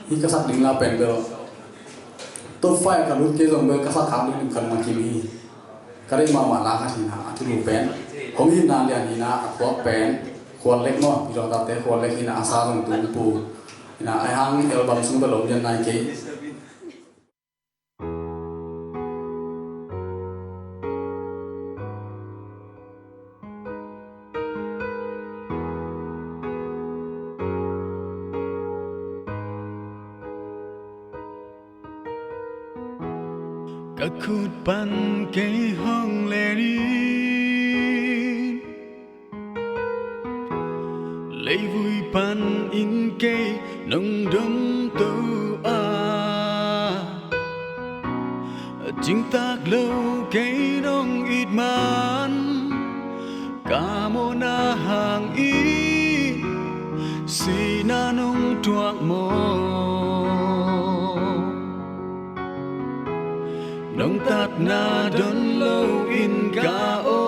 hi ka sak ding la pen belo to fai ka lut ke jong be ka sak kham ding kan ma kim hi kare ma la kha thin ha tu pen hong hi na lian hi na ko pen khon lek mo pi ro ta te khon lek hi na asa jong tu pu na ai hang album sung ba lo yan nai ke các khúc ban cây hồng lệ đi lấy vui ban in cây nồng đậm tâu à chính tác lâu cây nồng ít man cả mô na hàng ít xì na nông tuạc mô nông tát na đơn lâu in ca ô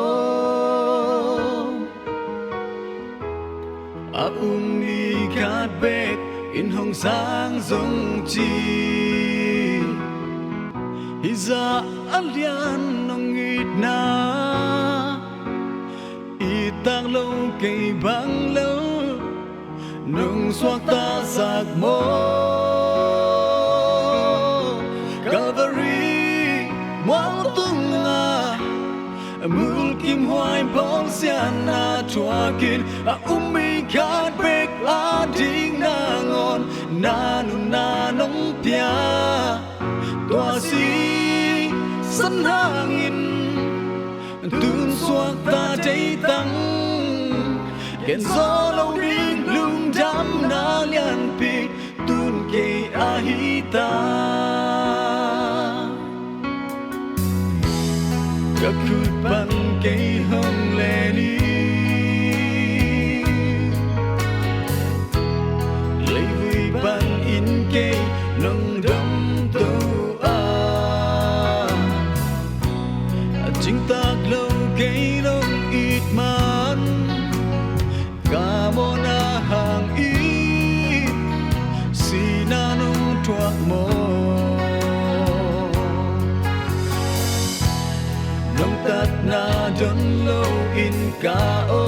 áp mi cát bếp in hồng sáng giống chi hi ra alian nông ít na ít tang lâu cây băng lâu nông xoạc ta giặc mô Mau tung à mul kim hoài bóng xian na chua kin mi khát bek ding na ngon na nu na nong pia tua si sân hangin tun suak ta cháy tăng kẹn gió lâu đinh lung đam na lian pi tun ke ahita các khúc ban cây hồng lệ đi lấy vui ban in cây nồng đậm tâu à chính tác lâu cây nồng ít man cả mô na hàng ít xì na nông tuạc mô tát na đơn lâu in ca ô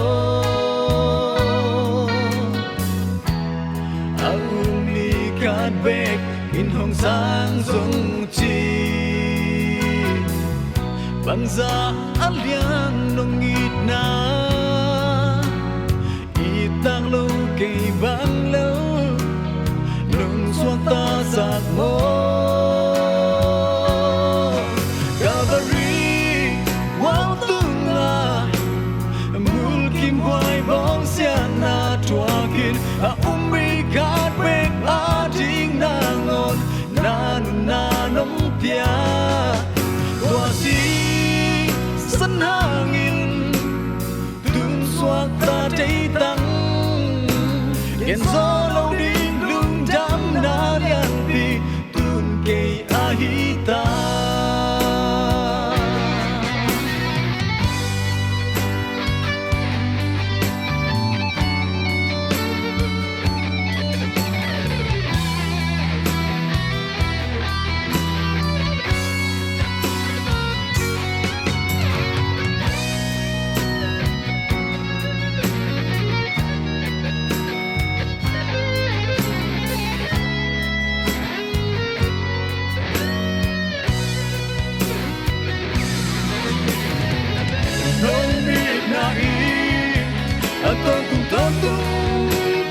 mi cát bek in hồng sáng giống chi băng ra alian nông ít na ít tang lâu cây băng lâu nông xoan ta giặc mô bóng xian na chua kin mi cát bek ding na ngon na nu na nong pia tua si sân hangin tun suak ta cháy tăng kẹn gió lâu đinh lung đam na lian pi tun ke ahita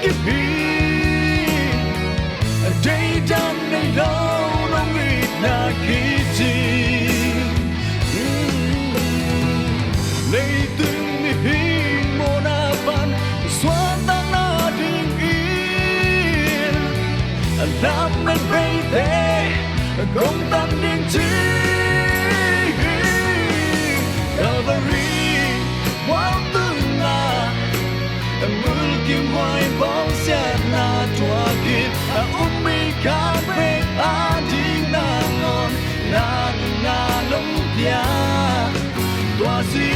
kiếp bi đây đang đây lâu nông ít na khi chi lấy từng mi hin mô na ban xóa tan na đình yên làm nên vây thế không tan đình chi kim hoài bóng xian na chua kin mi cát bek ding na ngon na nu na nong pia tua si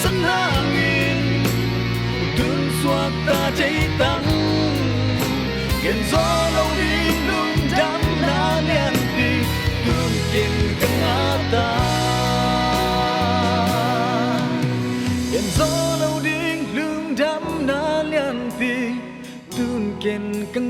sân hangin tun suak ta cháy tăng kẹn gió lâu đi kiên căng